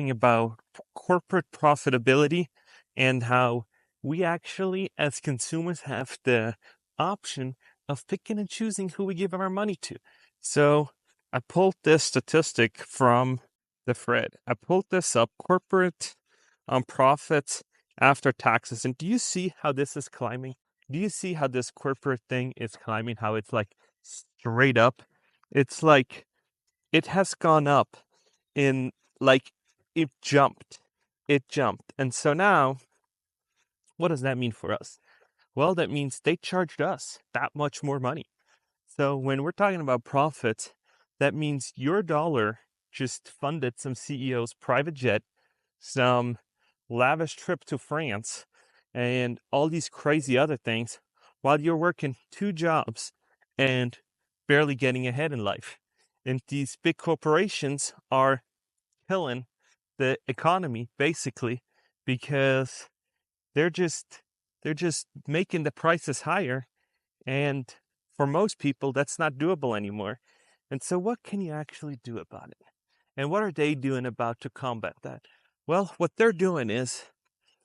talking about corporate profitability and how we actually, as consumers, have the option of picking and choosing who we give our money to. So I pulled this statistic from the Fed. I pulled this up, corporate profits after taxes. And do you see how this is climbing? Do you see how this corporate thing is climbing? How it's like straight up? It's like it has gone up in like it jumped. It jumped. And so now, what does that mean for us? Well, that means they charged us that much more money. So when we're talking about profits, that means your dollar just funded some CEO's private jet, some lavish trip to France, and all these crazy other things while you're working two jobs and barely getting ahead in life. And these big corporations are killing the economy basically because they're just they're just making the prices higher, and for most people that's not doable anymore. And so what can you actually do about it? And what are they doing about to combat that? Well, what they're doing is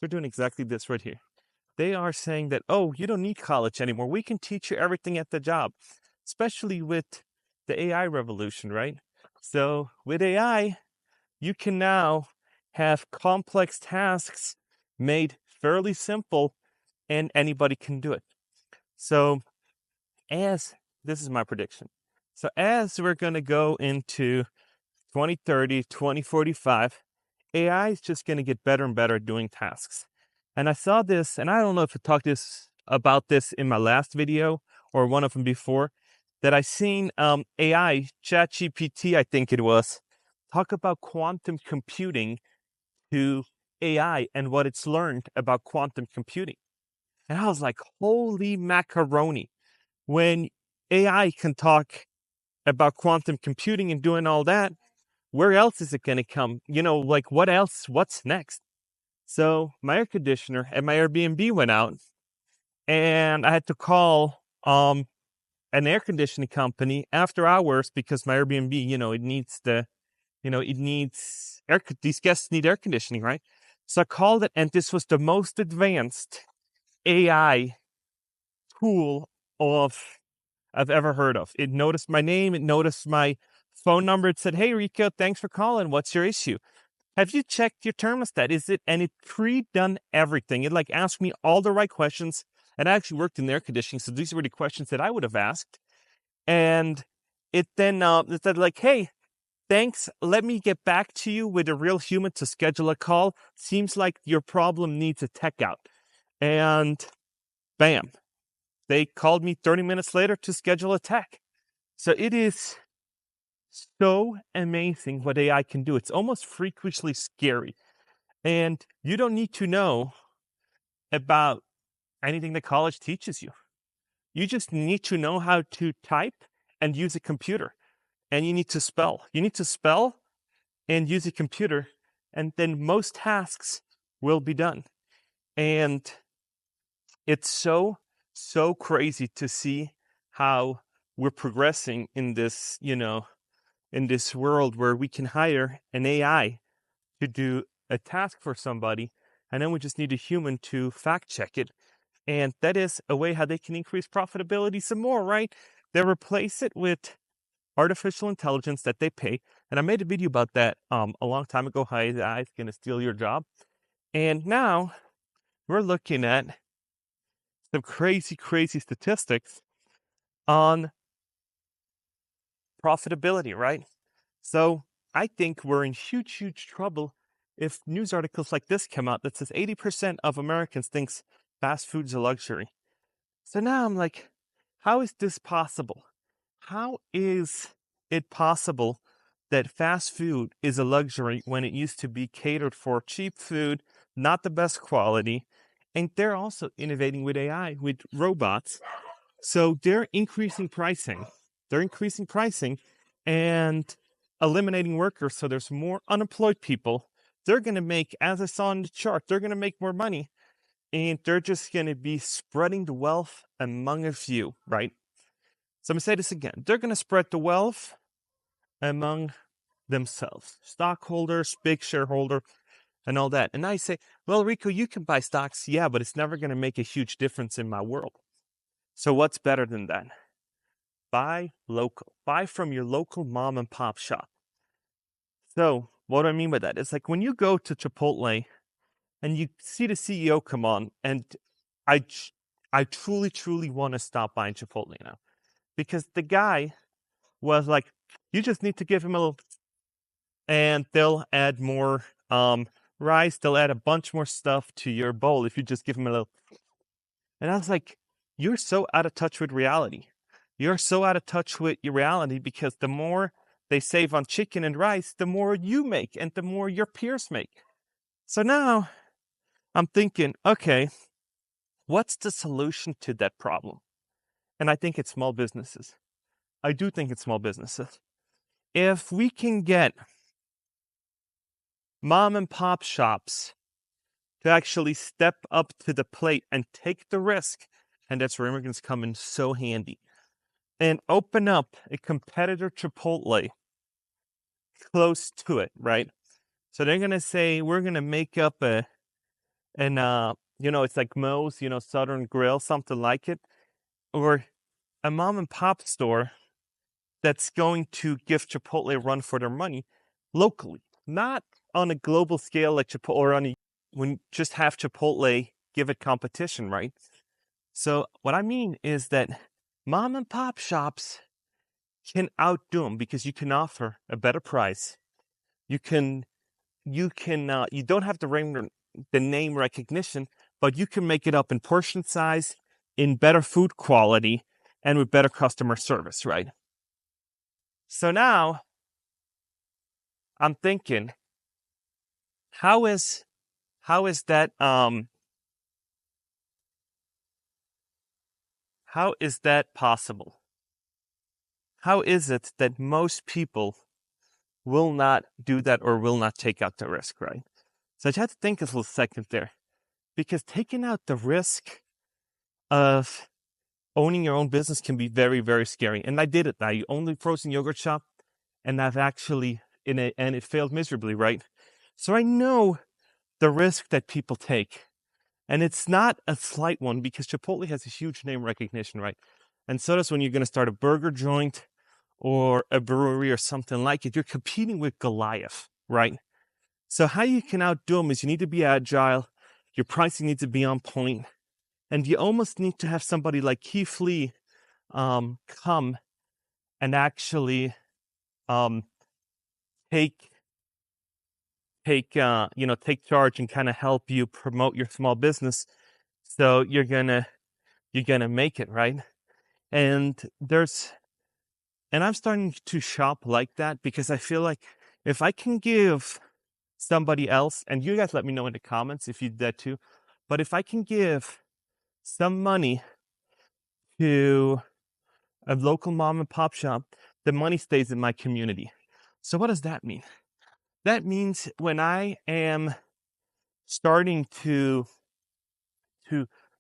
they're doing exactly this right here. They are saying that, oh, you don't need college anymore. We can teach you everything at the job, especially with the AI revolution, right? So with AI, you can now have complex tasks made fairly simple and anybody can do it. So as this is my prediction. So as we're going to go into 2030, 2045, AI is just going to get better and better at doing tasks. And I saw this, and I don't know if I talked about this in my last video or one of them before, that I seen AI, ChatGPT, I think it was, talk about quantum computing to AI and what it's learned about quantum computing. And I was like, holy macaroni. When AI can talk about quantum computing and doing all that, where else is it going to come? Like what else? What's next? So my air conditioner at my Airbnb went out, and I had to call an air conditioning company after hours because my Airbnb, it needs these guests need air conditioning, right? So I called it, and this was the most advanced AI tool I've ever heard of. It noticed my name, it noticed my phone number, it said, "Hey Rico, thanks for calling. What's your issue? Have you checked your thermostat? Is it?" And it pre-done everything. It like asked me all the right questions. And I actually worked in air conditioning, so these were the questions that I would have asked. And it then it said like, "Hey, thanks. Let me get back to you with a real human to schedule a call. Seems like your problem needs a tech out." And bam, they called me 30 minutes later to schedule a tech. So it is so amazing what AI can do. It's almost freakishly scary. And you don't need to know about anything that college teaches you. You just need to know how to type and use a computer. And you need to spell. You need to spell and use a computer, and then most tasks will be done. And it's so crazy to see how we're progressing in this, in this world where we can hire an AI to do a task for somebody, and then we just need a human to fact check it. And that is a way how they can increase profitability some more, right? They replace it with artificial intelligence that they pay. And I made a video about that a long time ago, how AI is going to steal your job. And now we're looking at some crazy statistics on profitability, right? So I think we're in huge trouble if news articles like this come out that says 80% of Americans thinks fast food's a luxury. So now I'm like, how is this possible? How is it possible that fast food is a luxury when it used to be catered for cheap food, not the best quality? And they're also innovating with AI, with robots. So they're increasing pricing. They're increasing pricing and eliminating workers. So there's more unemployed people. They're going to make, as I saw in the chart, they're going to make more money. And they're just going to be spreading the wealth among a few, right? So I'm going to say this again. They're going to spread the wealth among themselves, stockholders, big shareholder, and all that. And I say, well, Rico, you can buy stocks, yeah, but it's never going to make a huge difference in my world. So what's better than that? Buy local. Buy from your local mom and pop shop. So what do I mean by that? It's like when you go to Chipotle and you see the CEO come on, and I, I truly, truly want to stop buying Chipotle now, because the guy was like, you just need to give him a little, and they'll add more rice. They'll add a bunch more stuff to your bowl if you just give him a little. And I was like, you're so out of touch with reality. You're so out of touch with your reality, because the more they save on chicken and rice, the more you make and the more your peers make. So now I'm thinking, okay, what's the solution to that problem? And I think it's small businesses. I do think it's small businesses. If we can get mom and pop shops to actually step up to the plate and take the risk, and that's where immigrants come in so handy, and open up a competitor Chipotle close to it, right? So they're gonna say, we're gonna make up it's like Moe's, Southern Grill, something like it, or a mom and pop store that's going to give Chipotle a run for their money locally, not on a global scale like Chipotle, or when just have Chipotle give it competition, right? So what I mean is that mom and pop shops can outdo them, because you can offer a better price. You don't have the name recognition, but you can make it up in portion size, in better food quality, and with better customer service, right? So now I'm thinking, how is that possible? How is it that most people will not do that or will not take out the risk, right? So I had to think a little second there, because taking out the risk of owning your own business can be very, very scary. And I did it. I owned a frozen yogurt shop, and I've actually and it failed miserably, right? So I know the risk that people take. And it's not a slight one, because Chipotle has a huge name recognition, right? And so does when you're going to start a burger joint or a brewery or something like it. You're competing with Goliath, right? So how you can outdo them is you need to be agile, your pricing needs to be on point, and you almost need to have somebody like Keith Lee come and actually take charge and kind of help you promote your small business, so you're gonna make it, right? And I'm starting to shop like that, because I feel like if I can give somebody else, and you guys let me know in the comments if you did that too, but if I can give some money to a local mom and pop shop, the money stays in my community. So what does that mean? That means when I am starting to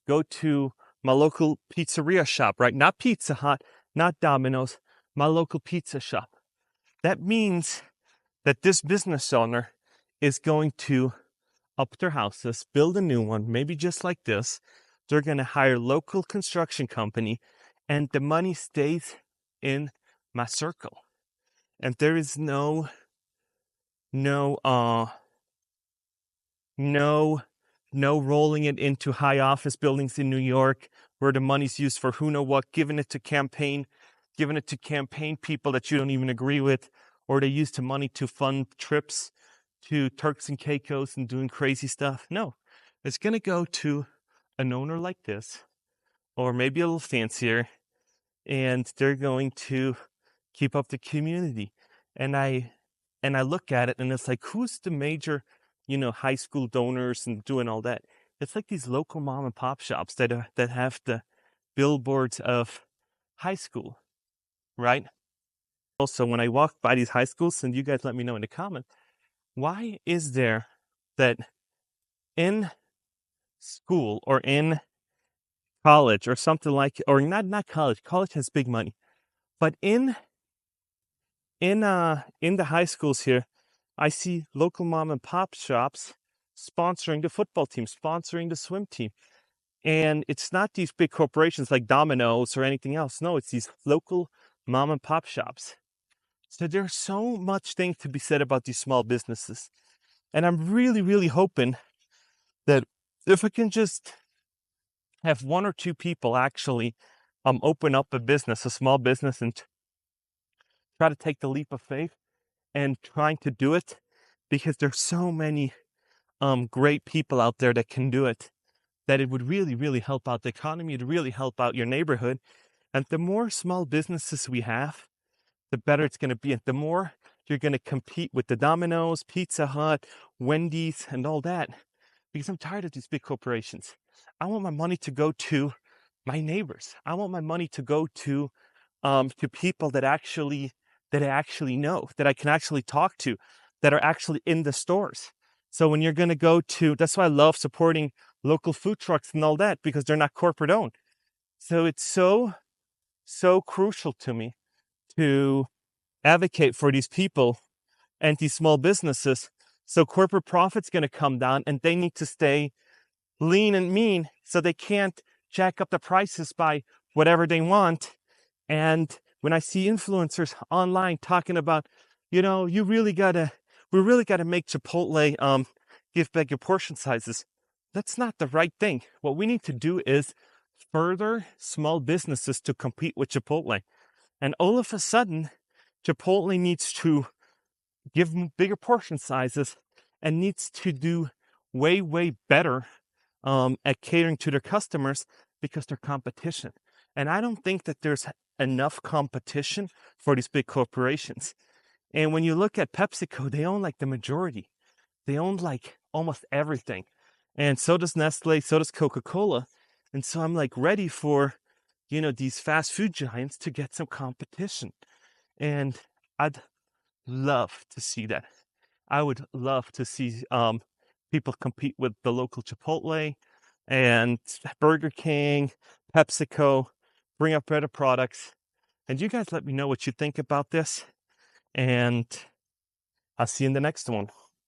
go to my local pizzeria shop, right? Not Pizza Hut, not Domino's, my local pizza shop. That means that this business owner is going to up their houses, build a new one, maybe just like this. They're going to hire local construction company, and the money stays in my circle. And there is no rolling it into high office buildings in New York, where the money's used for who know what, giving it to campaign people that you don't even agree with, or they use the money to fund trips to Turks and Caicos and doing crazy stuff. No, it's going to go to an owner like this, or maybe a little fancier, and they're going to keep up the community. And I look at it, and it's like, who's the major, high school donors and doing all that? It's like these local mom and pop shops that have the billboards of high school, right? Also, when I walk by these high schools, and you guys let me know in the comments, why is there that in school or in college or something like, or not college has big money, but in in the high schools here, I see local mom and pop shops sponsoring the football team, sponsoring the swim team. And it's not these big corporations like Domino's or anything else. No, it's these local mom and pop shops. So there's so much thing to be said about these small businesses. And I'm really, really hoping that if I can just have one or two people actually open up a business, a small business, and try to take the leap of faith and trying to do it, because there's so many great people out there that can do it, that it would really, really help out the economy. It'd really help out your neighborhood. And the more small businesses we have, the better it's going to be. And the more you're going to compete with the Domino's, Pizza Hut, Wendy's, and all that. Because I'm tired of these big corporations. I want my money to go to my neighbors. I want my money to go to people that I actually know, that I can actually talk to, that are actually in the stores. So when you're going to go to, that's why I love supporting local food trucks and all that, because they're not corporate owned. So it's so crucial to me to advocate for these people and these small businesses. So corporate profit's going to come down, and they need to stay lean and mean, so they can't jack up the prices by whatever they want. And when I see influencers online talking about, we really gotta make Chipotle give back your portion sizes, that's not the right thing. What we need to do is further small businesses to compete with Chipotle. And all of a sudden, Chipotle needs to give them bigger portion sizes and needs to do way, way better at catering to their customers, because they're competition. And I don't think that there's enough competition for these big corporations. And when you look at PepsiCo, they own like the majority. They own like almost everything. And so does Nestle, so does Coca-Cola. And so I'm like ready for, these fast food giants to get some competition. And I'd love to see that. I would love to see people compete with the local Chipotle and Burger King, PepsiCo, bring up better products. And you guys let me know what you think about this. And I'll see you in the next one.